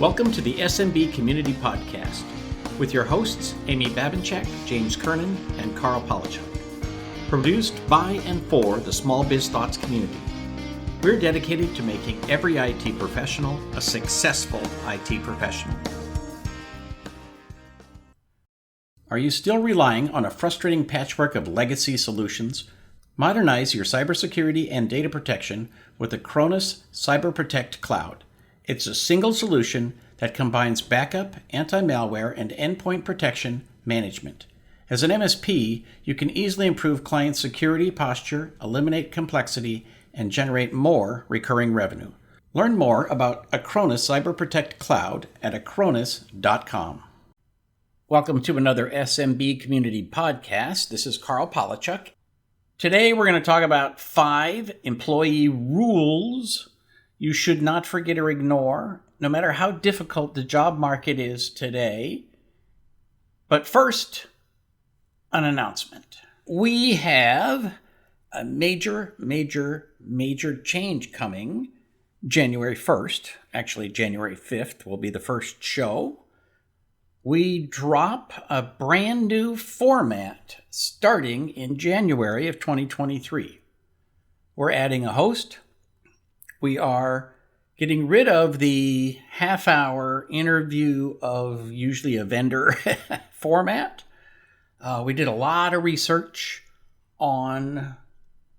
Welcome to the SMB Community Podcast with your hosts, Amy Babinchak, James Kernan, and Karl Palachuk. Produced by and for the Small Biz Thoughts community. We're dedicated to making every IT professional a successful IT professional. Are you still relying on a frustrating patchwork of legacy solutions? Modernize your cybersecurity and data protection with Acronis Cyber Protect Cloud. It's a single solution that combines backup, anti-malware, and endpoint protection management. As an MSP, you can easily improve client security posture, eliminate complexity, and generate more recurring revenue. Learn more about Acronis Cyber Protect Cloud at acronis.com. Welcome to another SMB Community Podcast. This is Karl Palachuk. Today we're going to talk about 5 employee rules you should not forget or ignore, no matter how difficult the job market is today. But first, an announcement. We have a major change coming January 1st. Actually, January 5th will be the first show. We drop a brand new format starting in January of 2023. We're adding a host. We are getting rid of the half-hour interview of usually a vendor format. We did a lot of research on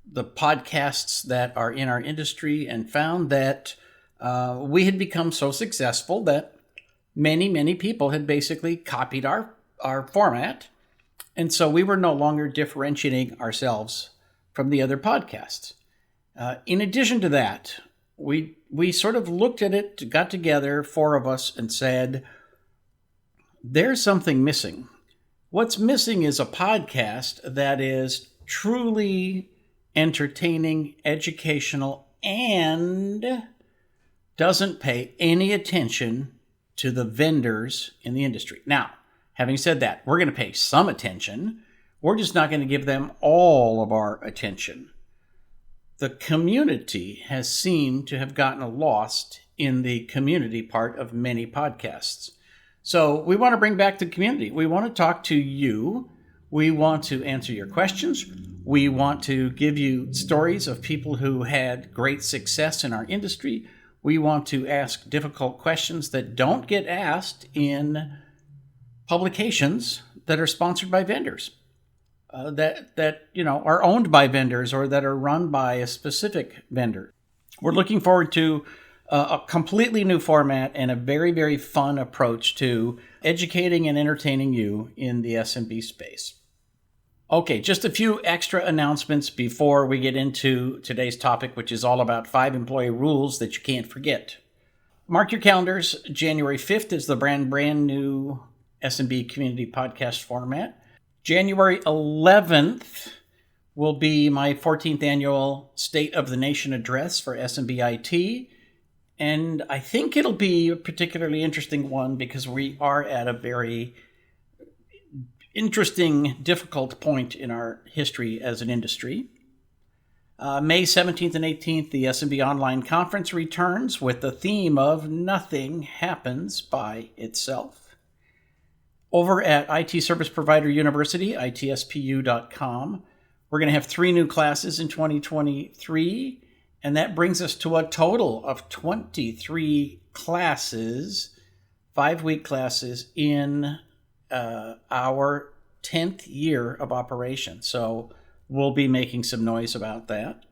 the podcasts that are in our industry and found that we had become so successful that many people had basically copied our format. And so we were no longer differentiating ourselves from the other podcasts. In addition to that, we sort of looked at it, got together, 4 of us, and said, there's something missing. What's missing is a podcast that is truly entertaining, educational, and doesn't pay any attention to the vendors in the industry. Now, having said that, we're going to pay some attention. We're just not going to give them all of our attention. The community has seemed to have gotten lost in the community part of many podcasts. So we want to bring back the community. We want to talk to you. We want to answer your questions. We want to give you stories of people who had great success in our industry. We want to ask difficult questions that don't get asked in publications that are sponsored by vendors. That are owned by vendors or that are run by a specific vendor. We're looking forward to a completely new format and a very fun approach to educating and entertaining you in the SMB space. Okay, just a few extra announcements before we get into today's topic, which is all about 5 employee rules that you can't forget. Mark your calendars. January 5th is the brand new SMB Community Podcast format. January 11th will be my 14th annual State of the Nation address for SMB IT. And I think it'll be a particularly interesting one because we are at a very interesting, difficult point in our history as an industry. May 17th and 18th, the SMB Online Conference returns with the theme of Nothing Happens by Itself. Over at IT Service Provider University, itspu.com, we're going to have 3 new classes in 2023, and that brings us to a total of 23 classes, 5-week classes in our 10th year of operation. So we'll be making some noise about that.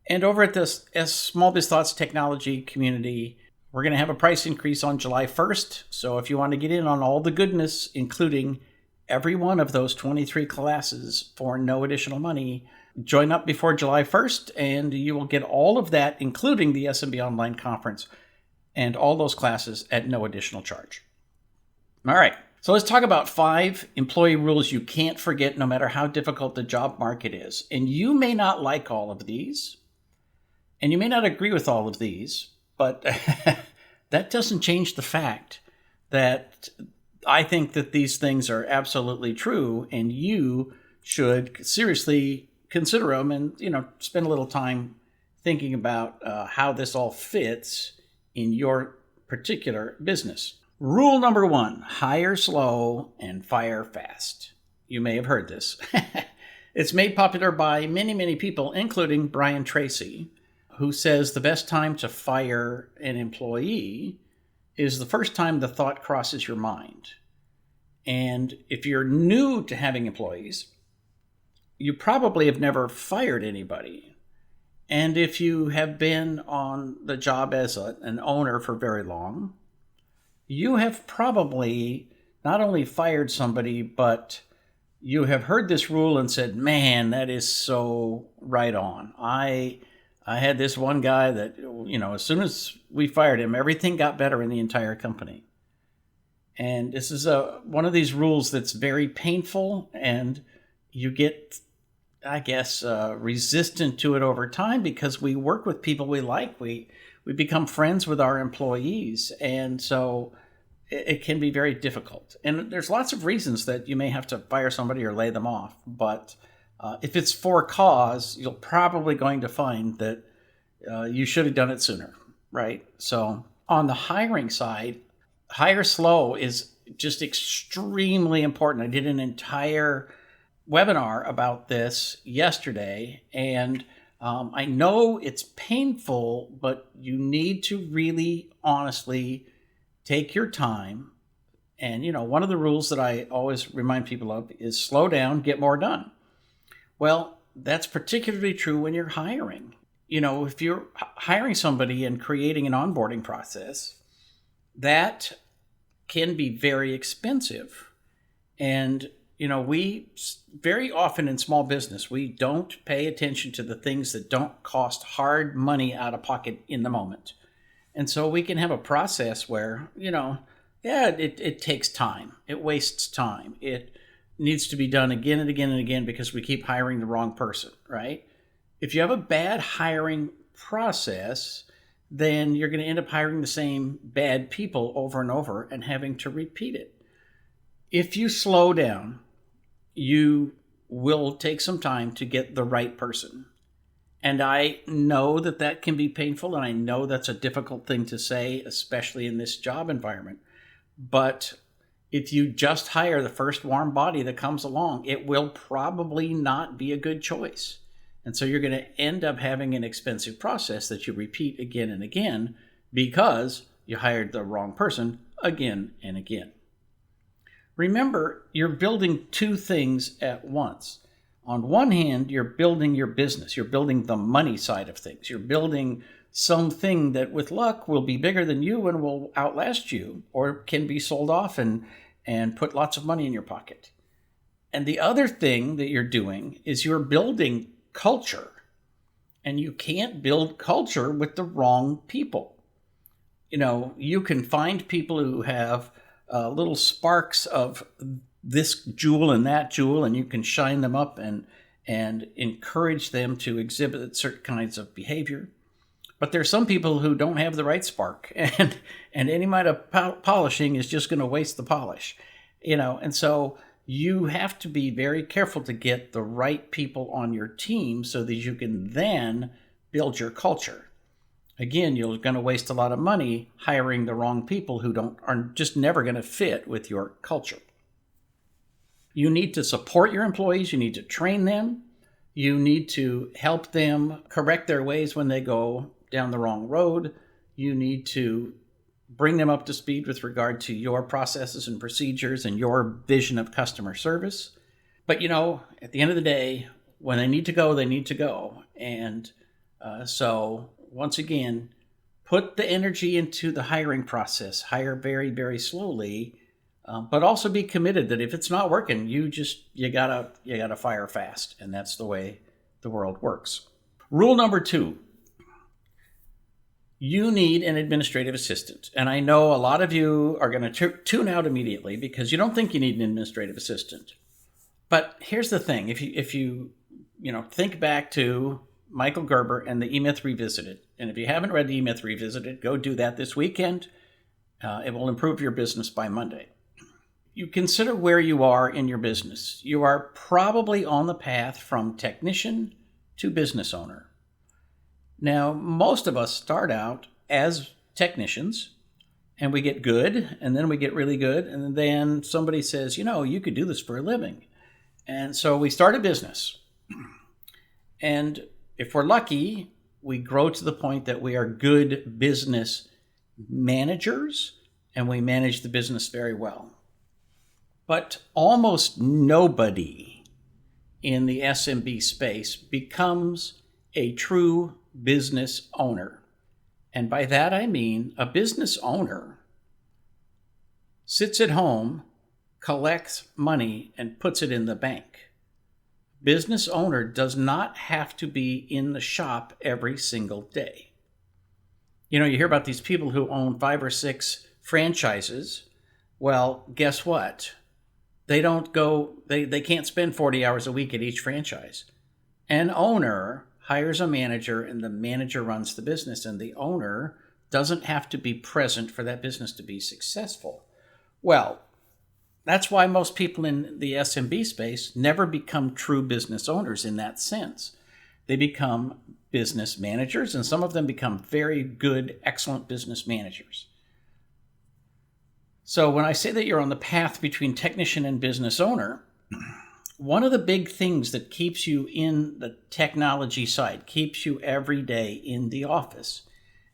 And over at the Small Biz Thoughts Technology community, we're going to have a price increase on July 1st. So if you want to get in on all the goodness, including every one of those 23 classes for no additional money, join up before July 1st and you will get all of that, including the SMB Online Conference and all those classes at no additional charge. All right. So let's talk about 5 employee rules you can't forget no matter how difficult the job market is. And you may not like all of these, and you may not agree with all of these, but that doesn't change the fact that I think that these things are absolutely true, and you should seriously consider them and, spend a little time thinking about how this all fits in your particular business. Rule number 1, hire slow and fire fast. You may have heard this. It's made popular by many, many people, including Brian Tracy, who says the best time to fire an employee is the first time the thought crosses your mind. And if you're new to having employees, you probably have never fired anybody. And if you have been on the job as an owner for very long, you have probably not only fired somebody, but you have heard this rule and said, man, that is so right on. I had this one guy that, as soon as we fired him, everything got better in the entire company. And this is one of these rules that's very painful, and you get, I guess, resistant to it over time because we work with people we like. We become friends with our employees, and so it can be very difficult. And there's lots of reasons that you may have to fire somebody or lay them off. But if it's for a cause, you're probably going to find that you should have done it sooner, right? So on the hiring side, hire slow is just extremely important. I did an entire webinar about this yesterday, and I know it's painful, but you need to really honestly take your time. And, one of the rules that I always remind people of is slow down, get more done. Well, that's particularly true when you're hiring. If you're hiring somebody and creating an onboarding process, that can be very expensive. And, we very often in small business, we don't pay attention to the things that don't cost hard money out of pocket in the moment. And so we can have a process where, it takes time. It wastes time. It needs to be done again and again and again because we keep hiring the wrong person, right? If you have a bad hiring process, then you're going to end up hiring the same bad people over and over and having to repeat it. If you slow down, you will take some time to get the right person. And I know that can be painful, and I know that's a difficult thing to say, especially in this job environment. But if you just hire the first warm body that comes along, it will probably not be a good choice. And so you're going to end up having an expensive process that you repeat again and again because you hired the wrong person again and again. Remember, you're building two things at once. On one hand, you're building your business. You're building the money side of things. You're building something that with luck will be bigger than you and will outlast you, or can be sold off and put lots of money in your pocket. And the other thing that you're doing is you're building culture. And you can't build culture with the wrong people. You can find people who have little sparks of this jewel and that jewel, and you can shine them up and encourage them to exhibit certain kinds of behavior. But there's some people who don't have the right spark, and any amount of polishing is just going to waste the polish, and so you have to be very careful to get the right people on your team so that you can then build your culture. Again, you're going to waste a lot of money hiring the wrong people who are just never going to fit with your culture. You need to support your employees. You need to train them. You need to help them correct their ways when they go down the wrong road. You need to bring them up to speed with regard to your processes and procedures and your vision of customer service. But, at the end of the day, when they need to go, they need to go. And so once again, put the energy into the hiring process. Hire very, very slowly, but also be committed that if it's not working, you gotta fire fast, and that's the way the world works. Rule number 2: you need an administrative assistant, and I know a lot of you are going to tune out immediately because you don't think you need an administrative assistant. But here's the thing: if you think back to Michael Gerber and the E-Myth Revisited. And if you haven't read the E-Myth Revisited, go do that this weekend. It will improve your business by Monday. You consider where you are in your business. You are probably on the path from technician to business owner. Now, most of us start out as technicians, and we get good, and then we get really good, and then somebody says, you could do this for a living. And so we start a business. And if we're lucky, we grow to the point that we are good business managers and we manage the business very well. But almost nobody in the SMB space becomes a true business owner. And by that I mean a business owner sits at home, collects money, and puts it in the bank. Business owner does not have to be in the shop every single day. You hear about these people who own 5 or 6 franchises. Well, guess what? They can't spend 40 hours a week at each franchise. An owner hires a manager, and the manager runs the business, and the owner doesn't have to be present for that business to be successful. Well, that's why most people in the SMB space never become true business owners in that sense. They become business managers, and some of them become very good, excellent business managers. So when I say that you're on the path between technician and business owner, one of the big things that keeps you in the technology side, keeps you every day in the office,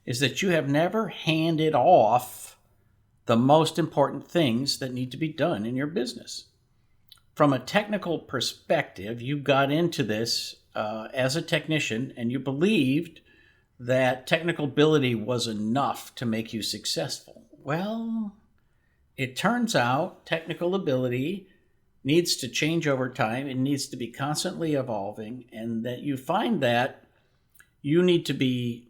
is that you have never handed off the most important things that need to be done in your business. From a technical perspective, you got into this as a technician, and you believed that technical ability was enough to make you successful. Well, it turns out technical ability needs to change over time. It needs to be constantly evolving, and that you find that you need to be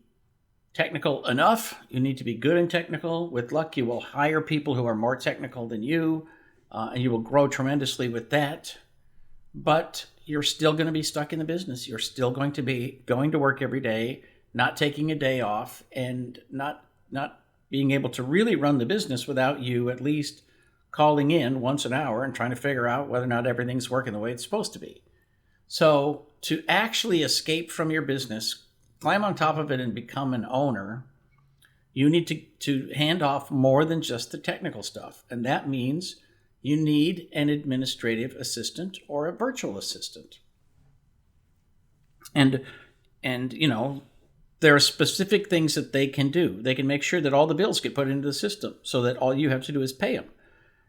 technical enough. You need to be good and technical. With luck, you will hire people who are more technical than you, and you will grow tremendously with that. But you're still going to be stuck in the business. You're still going to be going to work every day, not taking a day off, and not being able to really run the business without you at least calling in once an hour and trying to figure out whether or not everything's working the way it's supposed to be. So to actually escape from your business, climb on top of it, and become an owner, you need to hand off more than just the technical stuff. And that means you need an administrative assistant or a virtual assistant. And there are specific things that they can do. They can make sure that all the bills get put into the system so that all you have to do is pay them.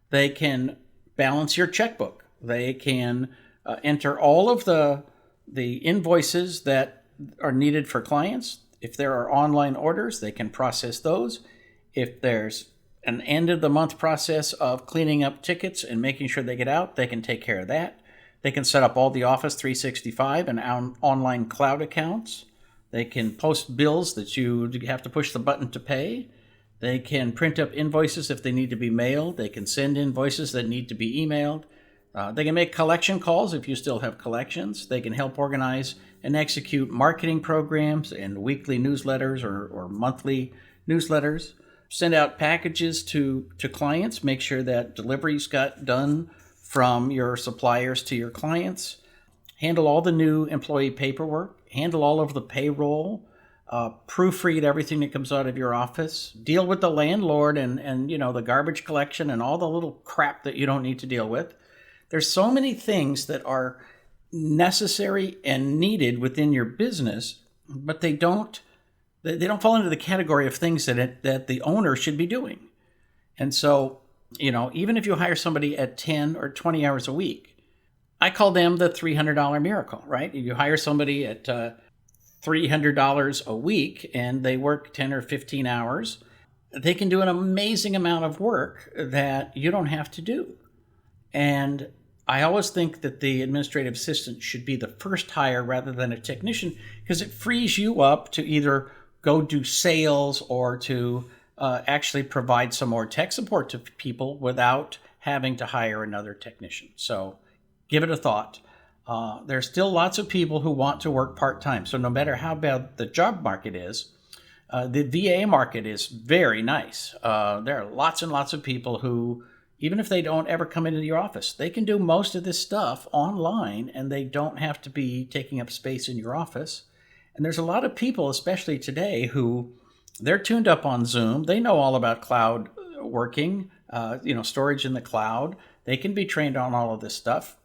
They can balance your checkbook. They can enter all of the invoices that are needed for clients. If there are online orders, they can process those. If there's an end of the month process of cleaning up tickets and making sure they get out, they can take care of that. They can set up all the Office 365 and online cloud accounts. They can post bills that you have to push the button to pay. They can print up invoices if they need to be mailed. They can send invoices that need to be emailed. They can make collection calls if you still have collections. They can help organize and execute marketing programs and weekly newsletters or monthly newsletters. Send out packages to clients. Make sure that deliveries got done from your suppliers to your clients. Handle all the new employee paperwork. Handle all of the payroll. Proofread everything that comes out of your office. Deal with the landlord and the garbage collection and all the little crap that you don't need to deal with. There's so many things that are necessary and needed within your business, but they don't fall into the category of things that the owner should be doing. And so, even if you hire somebody at 10 or 20 hours a week, I call them the $300 miracle, right? You hire somebody at $300 a week and they work 10 or 15 hours, they can do an amazing amount of work that you don't have to do. And I always think that the administrative assistant should be the first hire rather than a technician, because it frees you up to either go do sales or to actually provide some more tech support to people without having to hire another technician. So give it a thought. There's still lots of people who want to work part-time. So no matter how bad the job market is, the VA market is very nice. There are lots and lots of people who, even if they don't ever come into your office, they can do most of this stuff online and they don't have to be taking up space in your office. And there's a lot of people, especially today, who they're tuned up on Zoom. They know all about cloud working, storage in the cloud. They can be trained on all of this stuff.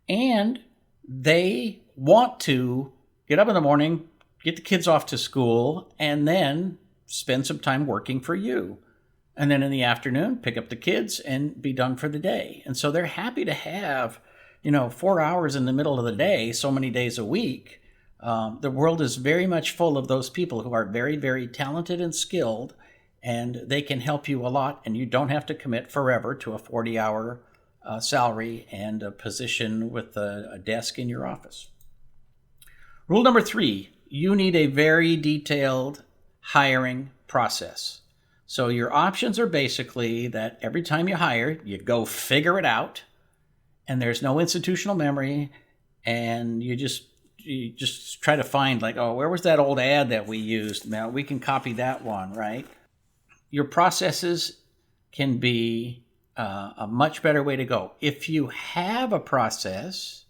And they want to get up in the morning, get the kids off to school, and then spend some time working for you. And then in the afternoon, pick up the kids and be done for the day. And so they're happy to have, 4 hours in the middle of the day, so many days a week. The world is very much full of those people who are very, very talented and skilled, and they can help you a lot, and you don't have to commit forever to a 40-hour salary and a position with a desk in your office. Rule number 3, you need a very detailed hiring process. So your options are basically that every time you hire, you go figure it out, and there's no institutional memory, and you just try to find where was that old ad that we used? Now we can copy that one, right? Your processes can be a much better way to go. If you have a process,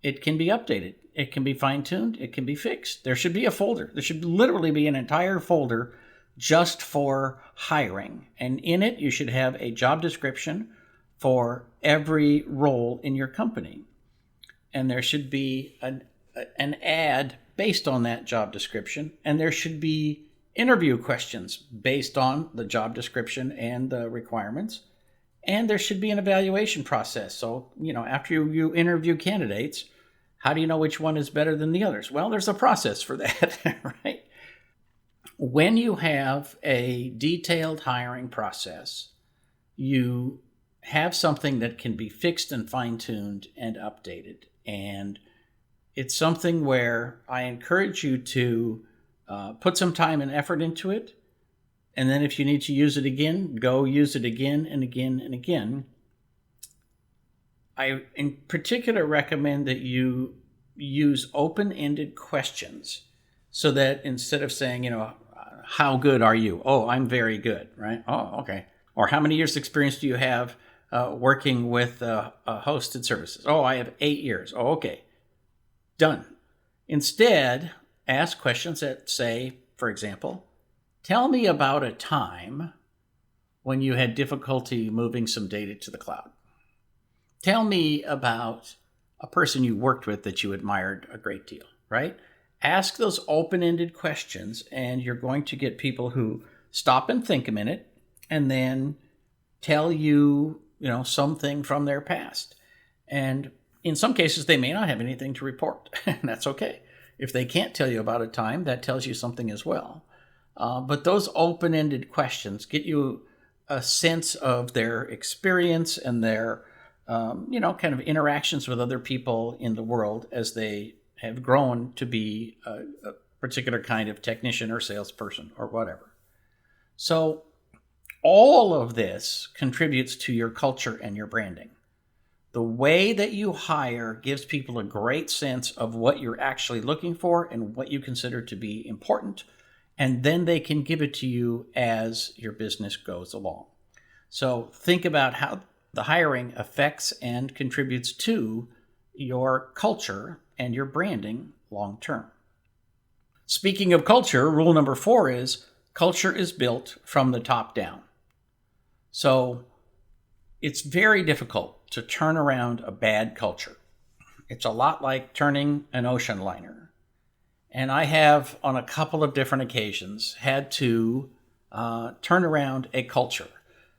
it can be updated. It can be fine-tuned. It can be fixed. There should be a folder. There should literally be an entire folder just for hiring. And in it, you should have a job description for every role in your company. And there should be an ad based on that job description. And there should be interview questions based on the job description and the requirements. And there should be an evaluation process. So, after you interview candidates, how do you know which one is better than the others? Well, there's a process for that, right? When you have a detailed hiring process, you have something that can be fixed and fine-tuned and updated. And it's something where I encourage you to put some time and effort into it. And then if you need to use it again, go use it again and again and again. I, in particular, recommend that you use open-ended questions so that instead of saying, how good are you? Oh, I'm very good, right? Oh, okay. Or how many years experience do you have working with hosted services? Oh, I have 8 years. Oh, okay. Done. Instead, ask questions that say, for example, tell me about a time when you had difficulty moving some data to the cloud. Tell me about a person you worked with that you admired a great deal, right? Ask those open-ended questions, and you're going to get people who stop and think a minute and then tell you, something from their past. And in some cases, they may not have anything to report, and that's okay. If they can't tell you about a time, that tells you something as well. But those open-ended questions get you a sense of their experience and their kind of interactions with other people in the world as they have grown to be a particular kind of technician or salesperson or whatever. So all of this contributes to your culture and your branding. The way that you hire gives people a great sense of what you're actually looking for and what you consider to be important, and then they can give it to you as your business goes along. So think about how the hiring affects and contributes to your culture and your branding long term. Speaking of culture, rule number 4 is culture is built from the top down. So it's very difficult to turn around a bad culture. It's a lot like turning an ocean liner. And I have, on a couple of different occasions, had to turn around a culture.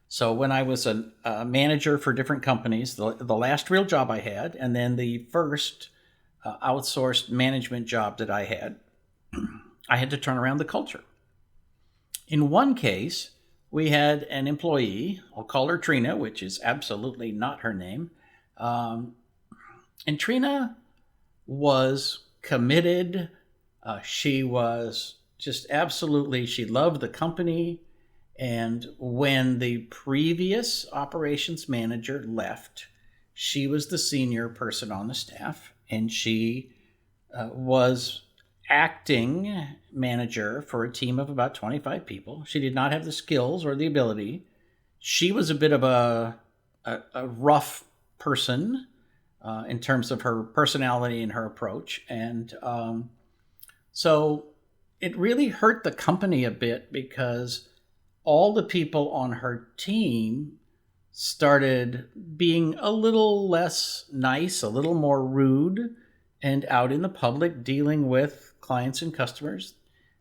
So when I was a manager for different companies, the last real job I had, and then the first outsourced management job that I had to turn around the culture. In one case, we had an employee, I'll call her Trina, which is absolutely not her name. And Trina was committed. She was just absolutely, she loved the company. And when the previous operations manager left, she was the senior person on the staff, and she was acting manager for a team of about 25 people. She did not have the skills or the ability. She was a bit of a rough person in terms of her personality and her approach. And so it really hurt the company a bit because all the people on her team started being a little less nice, a little more rude, and out in the public dealing with clients and customers.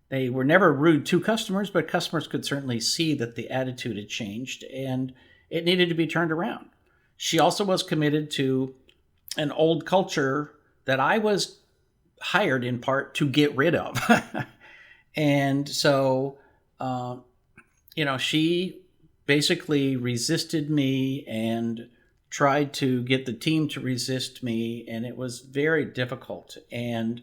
They were never rude to customers, but customers could certainly see that the attitude had changed and it needed to be turned around. She also was committed to an old culture that I was hired in part to get rid of. And so, she basically resisted me and tried to get the team to resist me, and it was very difficult. And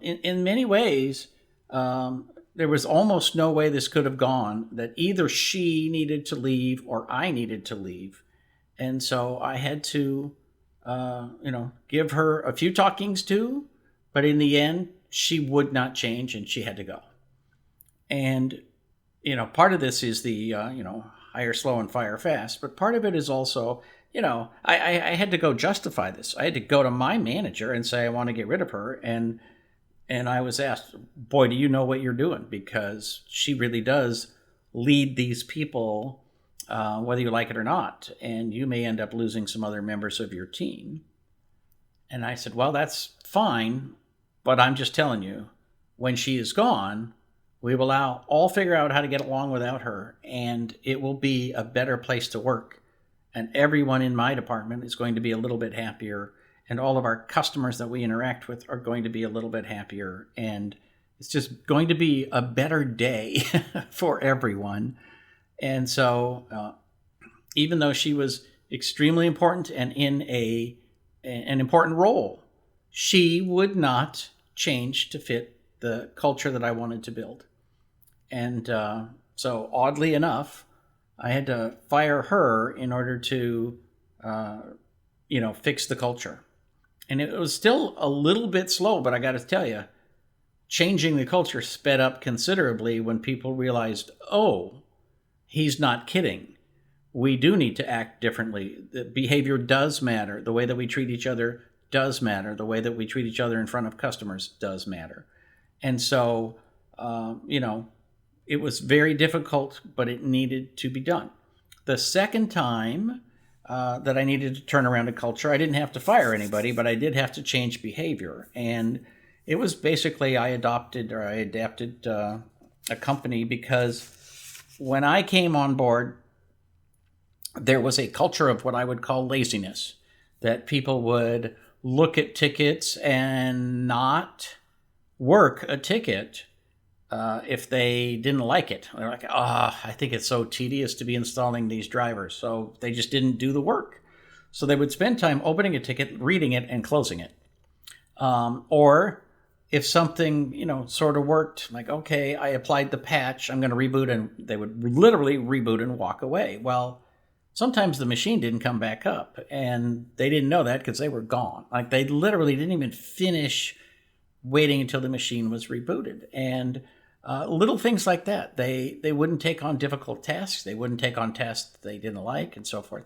in many ways, there was almost no way this could have gone, that either she needed to leave or I needed to leave. And so I had to, give her a few talkings to, but in the end, she would not change and she had to go. And, part of this is the, hire slow and fire fast, but part of it is also, I had to go justify this. I had to go to my manager and say, I want to get rid of her. And I was asked, boy, do you know what you're doing? Because she really does lead these people, whether you like it or not, and you may end up losing some other members of your team. And I said, well, that's fine, but I'm just telling you, when she is gone, we will all figure out how to get along without her, and it will be a better place to work. And everyone in my department is going to be a little bit happier, and all of our customers that we interact with are going to be a little bit happier. And it's just going to be a better day for everyone. And so even though she was extremely important and in an important role, she would not change to fit the culture that I wanted to build. And so oddly enough, I had to fire her in order to, fix the culture. And it was still a little bit slow, but I got to tell you, changing the culture sped up considerably when people realized, oh, he's not kidding. We do need to act differently. The behavior does matter. The way that we treat each other does matter. The way that we treat each other in front of customers does matter. And so, it was very difficult, but it needed to be done. The second time that I needed to turn around a culture, I didn't have to fire anybody, but I did have to change behavior. And it was basically I adapted a company because when I came on board, there was a culture of what I would call laziness, that people would look at tickets and not work a ticket if they didn't like it. They're like, I think it's so tedious to be installing these drivers. So they just didn't do the work. So they would spend time opening a ticket, reading it, and closing it. Or if something, sort of worked, like, okay, I applied the patch, I'm going to reboot, and they would literally reboot and walk away. Well, sometimes the machine didn't come back up, and they didn't know that because they were gone. Like, they literally didn't even finish waiting until the machine was rebooted. And little things like that. They wouldn't take on difficult tasks. They wouldn't take on tasks they didn't like, and so forth.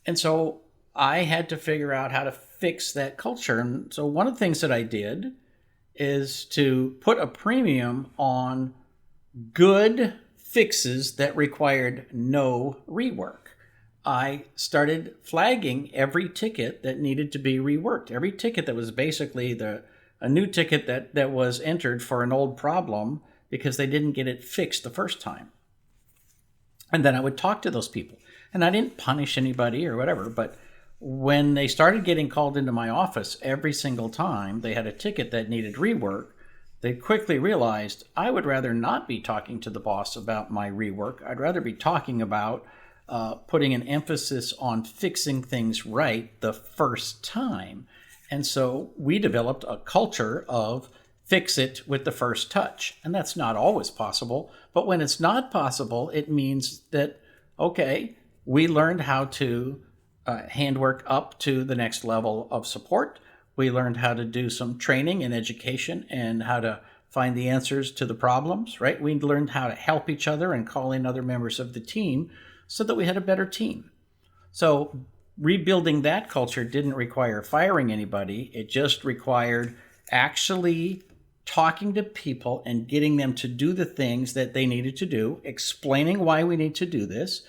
And so I had to figure out how to fix that culture. And so one of the things that I did is to put a premium on good fixes that required no rework. I started flagging every ticket that needed to be reworked. Every ticket that was basically a new ticket that was entered for an old problem because they didn't get it fixed the first time. And then I would talk to those people. And I didn't punish anybody or whatever, but when they started getting called into my office every single time they had a ticket that needed rework, they quickly realized I would rather not be talking to the boss about my rework. I'd rather be talking about putting an emphasis on fixing things right the first time. And so we developed a culture of fix it with the first touch. And that's not always possible. But when it's not possible, it means that, okay, we learned how to handwork up to the next level of support. We learned how to do some training and education and how to find the answers to the problems, right? We learned how to help each other and call in other members of the team so that we had a better team. So rebuilding that culture didn't require firing anybody. It just required actually talking to people and getting them to do the things that they needed to do, explaining why we need to do this,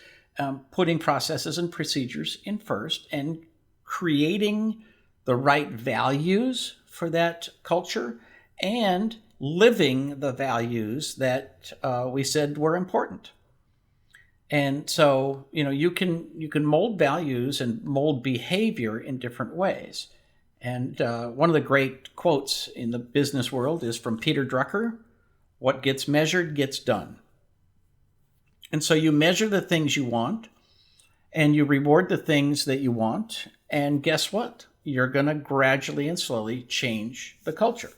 putting processes and procedures in first, and creating the right values for that culture, and living the values that we said were important. And so, you can mold values and mold behavior in different ways. And one of the great quotes in the business world is from Peter Drucker: "What gets measured gets done." And so you measure the things you want, and you reward the things that you want. And guess what? You're going to gradually and slowly change the culture.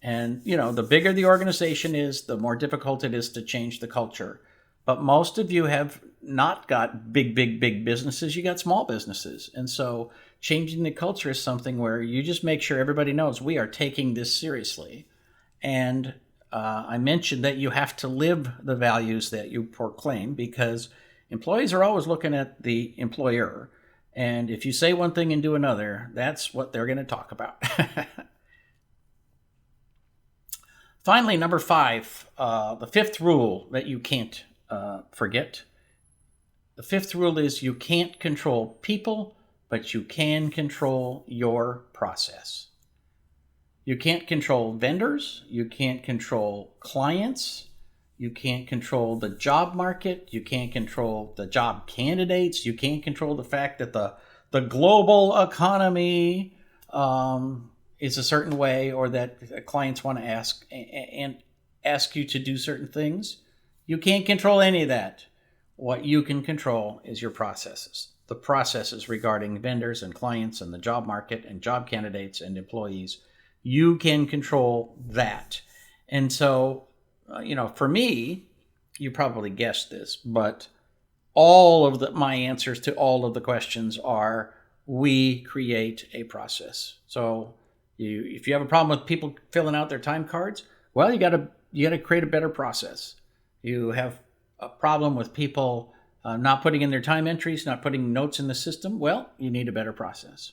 And, the bigger the organization is, the more difficult it is to change the culture. But most of you have not got big businesses. You got small businesses. And so changing the culture is something where you just make sure everybody knows we are taking this seriously. And I mentioned that you have to live the values that you proclaim, because employees are always looking at the employer. And if you say one thing and do another, that's what they're going to talk about. Finally, number 5, the fifth rule that you can't forget. The fifth rule is you can't control people, but you can control your process. You can't control vendors. You can't control clients. You can't control the job market. You can't control the job candidates. You can't control the fact that the global economy is a certain way, or that clients want to ask you to do certain things. You can't control any of that. What you can control is your processes. The processes regarding vendors and clients and the job market and job candidates and employees. You can control that. And so, for me, you probably guessed this, but all of my answers to all of the questions are: we create a process. So if you have a problem with people filling out their time cards, well, you got to create a better process. You have a problem with people not putting in their time entries, not putting notes in the system, well, you need a better process.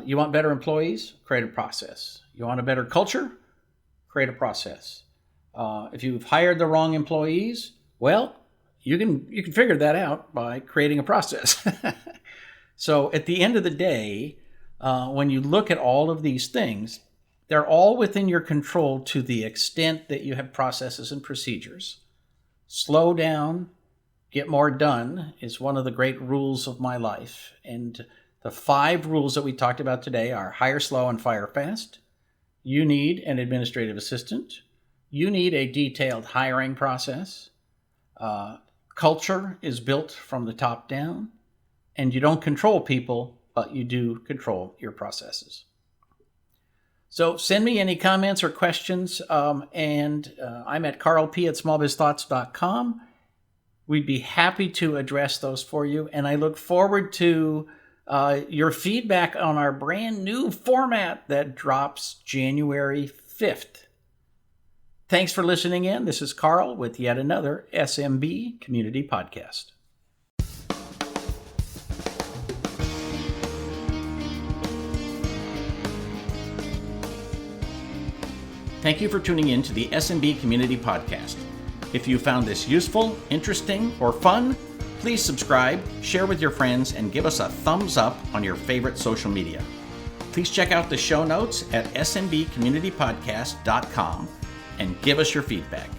You want better employees? Create a process. You want a better culture? Create a process. If you've hired the wrong employees, well, you can figure that out by creating a process. So at the end of the day, when you look at all of these things, they're all within your control to the extent that you have processes and procedures. Slow down, get more done is one of the great rules of my life. And the 5 rules that we talked about today are: hire slow and fire fast. You need an administrative assistant. You need a detailed hiring process. Culture is built from the top down. And you don't control people, but you do control your processes. So send me any comments or questions, and I'm at carlp@smallbizthoughts.com. We'd be happy to address those for you, and I look forward to your feedback on our brand new format that drops January 5th. Thanks for listening in. This is Karl with yet another SMB Community Podcast. Thank you for tuning in to the SMB Community Podcast. If you found this useful, interesting, or fun, please subscribe, share with your friends, and give us a thumbs up on your favorite social media. Please check out the show notes at smbcommunitypodcast.com and give us your feedback.